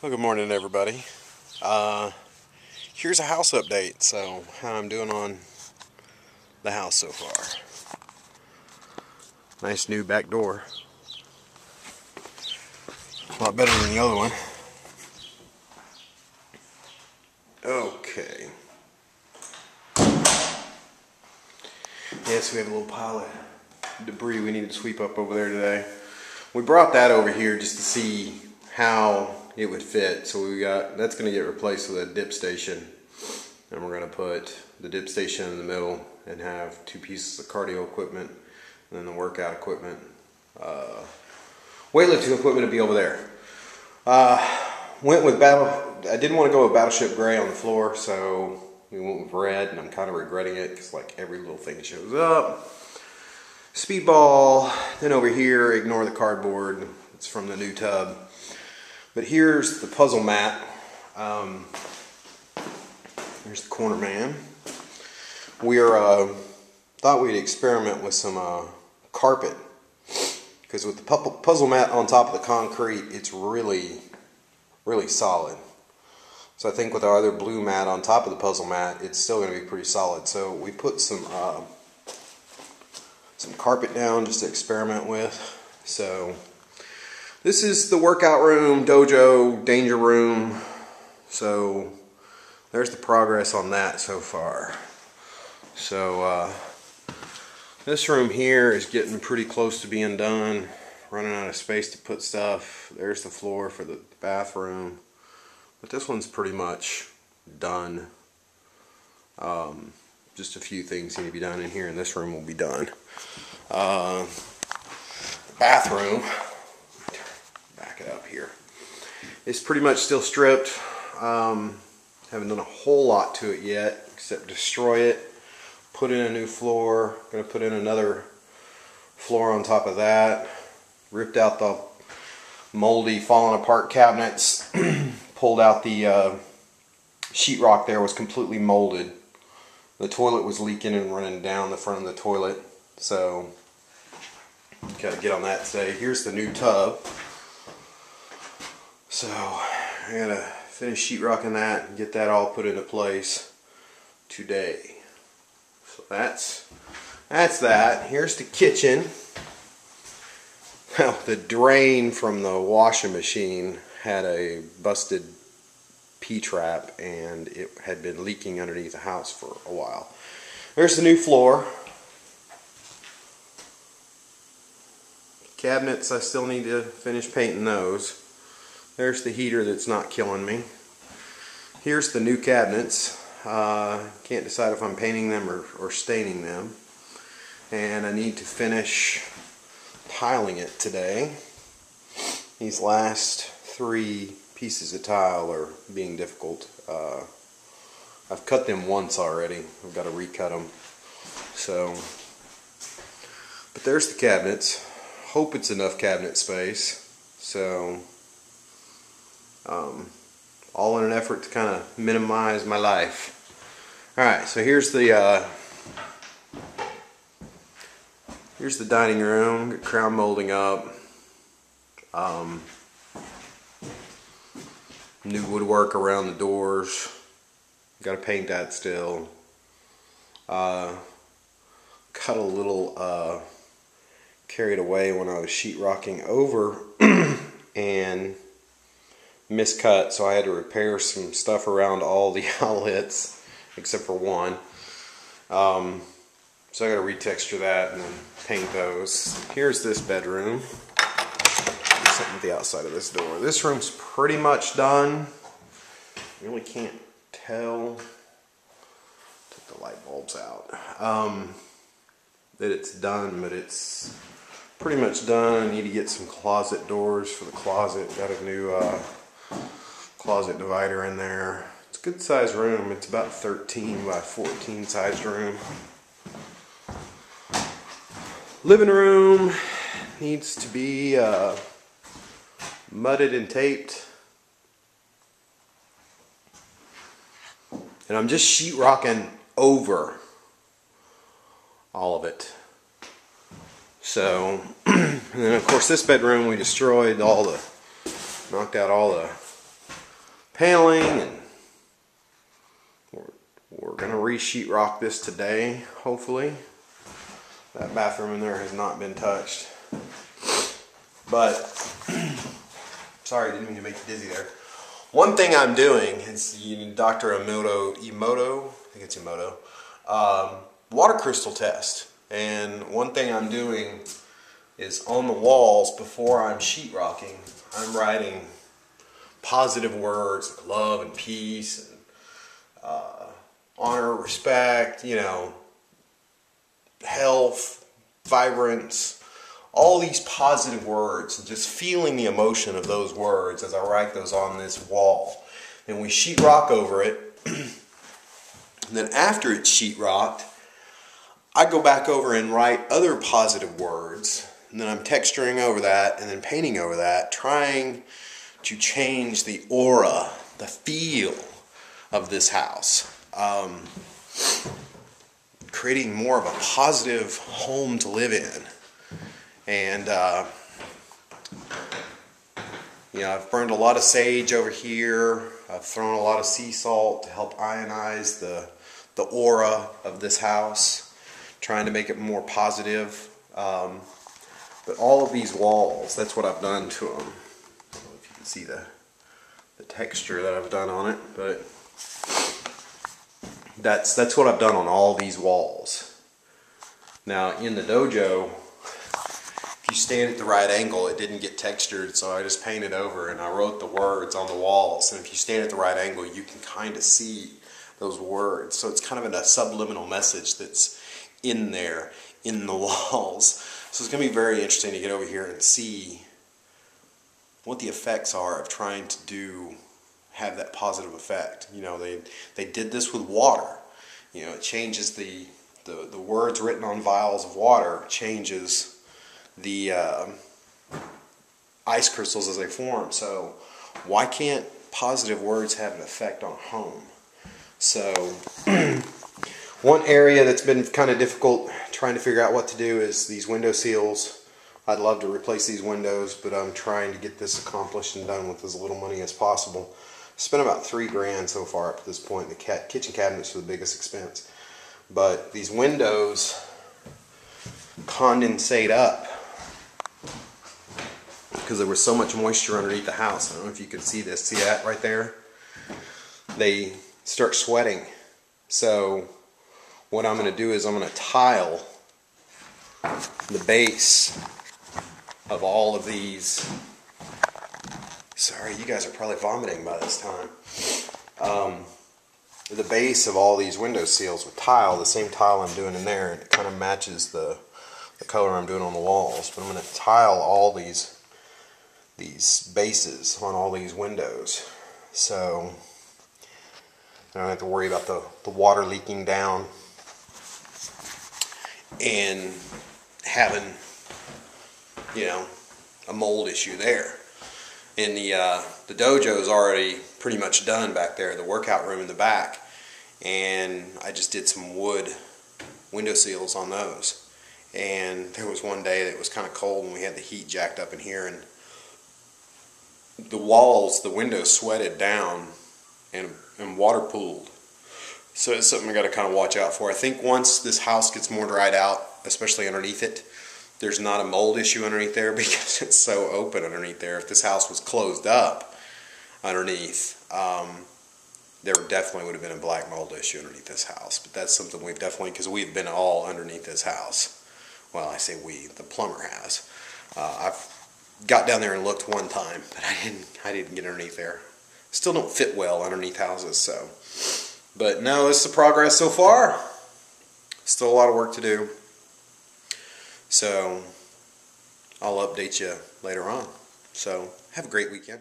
Well, good morning, everybody. Here's a house update. So, how I'm doing on the house so far. Nice new back door. A lot better than the other one. Okay. Yes, we have a little pile of debris we need to sweep up over there today. We brought that over here just to see how it would fit. So that's going to get replaced with a dip station, and we're going to put the dip station in the middle and have two pieces of cardio equipment and then the workout equipment. Weightlifting equipment to be over there. Went with I didn't want to go with Battleship Gray on the floor, so we went with red, and I'm kind of regretting it because like every little thing shows up. Speedball. Then over here, ignore the cardboard. It's from the new tub. But here's the puzzle mat. Here's the corner man. Thought we'd experiment with some carpet, because with the puzzle mat on top of the concrete, it's really solid. So I think with our other blue mat on top of the puzzle mat, it's still going to be pretty solid. So we put some carpet down just to experiment with. So this is the workout room, dojo, danger room. So there's the progress on that so far. So this room here is getting pretty close to being done. Running out of space to put stuff. There's the floor for the bathroom. But this one's pretty much done. Just a few things need to be done in here, and this room will be done. Bathroom. Back it up here. It's pretty much still stripped. Haven't done a whole lot to it yet, except destroy it, put in a new floor. Gonna put in another floor on top of that. Ripped out the moldy, falling apart cabinets. Pulled out the sheetrock there, was completely molded. The toilet was leaking and running down the front of the toilet, so gotta get on that today. Here's the new tub. So I gotta finish sheetrocking that and get that all put into place today. So that's that. Here's the kitchen. Well, the drain from the washing machine had a busted P-trap, and it had been leaking underneath the house for a while. There's the new floor. Cabinets, I still need to finish painting those. There's the heater that's not killing me. Here's the new cabinets. Can't decide if I'm painting them or staining them. And I need to finish tiling it today. These last 3 pieces of tile are being difficult. I've cut them once already. I've got to recut them. So, but there's the cabinets. Hope it's enough cabinet space. So, all in an effort to kind of minimize my life. Alright, so here's the dining room. Got crown molding up. New woodwork around the doors. Got to paint that still. Got a little carried away when I was sheetrocking over and miscut, so I had to repair some stuff around all the outlets except for one. So I got to retexture that and then paint those. Here's this bedroom. Something at the outside of this door. This room's pretty much done. Really can't tell. Took the light bulbs out. That it's done, but it's pretty much done. I need to get some closet doors for the closet. Got a new closet divider in there. It's a good sized room. It's about 13 by 14 sized room. Living room needs to be mudded and taped. And I'm just sheetrocking over all of it. So, and then of course this bedroom we destroyed knocked out all the paneling, and we're gonna re-sheetrock this today, hopefully. That bathroom in there has not been touched. But, sorry, didn't mean to make you dizzy there. One thing I'm doing is Dr. Emoto, I think it's Emoto, water crystal test. And one thing I'm doing is on the walls before I'm sheetrocking, I'm writing positive words like love and peace and honor, respect, you know, health, vibrance, all these positive words, and just feeling the emotion of those words as I write those on this wall. And we sheetrock over it. And then after it's sheetrocked, I go back over and write other positive words. And then I'm texturing over that and then painting over that, trying to change the aura, the feel of this house. Creating more of a positive home to live in. And you know, I've burned a lot of sage over here. I've thrown a lot of sea salt to help ionize the aura of this house, trying to make it more positive. But all of these walls, that's what I've done to them. I don't know if you can see the texture that I've done on it, but that's what I've done on all these walls. Now in the dojo, if you stand at the right angle, it didn't get textured, so I just painted over and I wrote the words on the walls. And if you stand at the right angle, you can kind of see those words. So it's kind of a subliminal message that's in there, in the walls. So it's going to be very interesting to get over here and see what the effects are of trying to have that positive effect. You know, they did this with water. You know, it changes the words written on vials of water, changes the ice crystals as they form. So why can't positive words have an effect on a home? So one area that's been kind of difficult trying to figure out what to do is these window seals. I'd love to replace these windows, but I'm trying to get this accomplished and done with as little money as possible. Spent about $3 grand so far up to this point. The kitchen cabinets are the biggest expense. But these windows condensate up because there was so much moisture underneath the house. I don't know if you can see this. See that right there? They start sweating. So what I'm going to do is I'm going to tile the base of all of these. Sorry, you guys are probably vomiting by this time. The base of all these window seals with tile, the same tile I'm doing in there, and it kind of matches the color I'm doing on the walls. But I'm going to tile all these bases on all these windows, so I don't have to worry about the water leaking down and having, you know, a mold issue there. And the dojo is already pretty much done back there, the workout room in the back, and I just did some wood window seals on those. And there was one day that it was kind of cold and we had the heat jacked up in here, and the walls, the windows sweated down and water pooled. So it's something I got to kind of watch out for. I think once this house gets more dried out, especially underneath it, there's not a mold issue underneath there because it's so open underneath there. If this house was closed up underneath, there definitely would have been a black mold issue underneath this house. But that's something we've definitely, because we've been all underneath this house. Well, I say we, the plumber has. I've got down there and looked one time, but I didn't get underneath there. Still don't fit well underneath houses, so. But no, this is the progress so far. Still a lot of work to do. So I'll update you later on. So have a great weekend.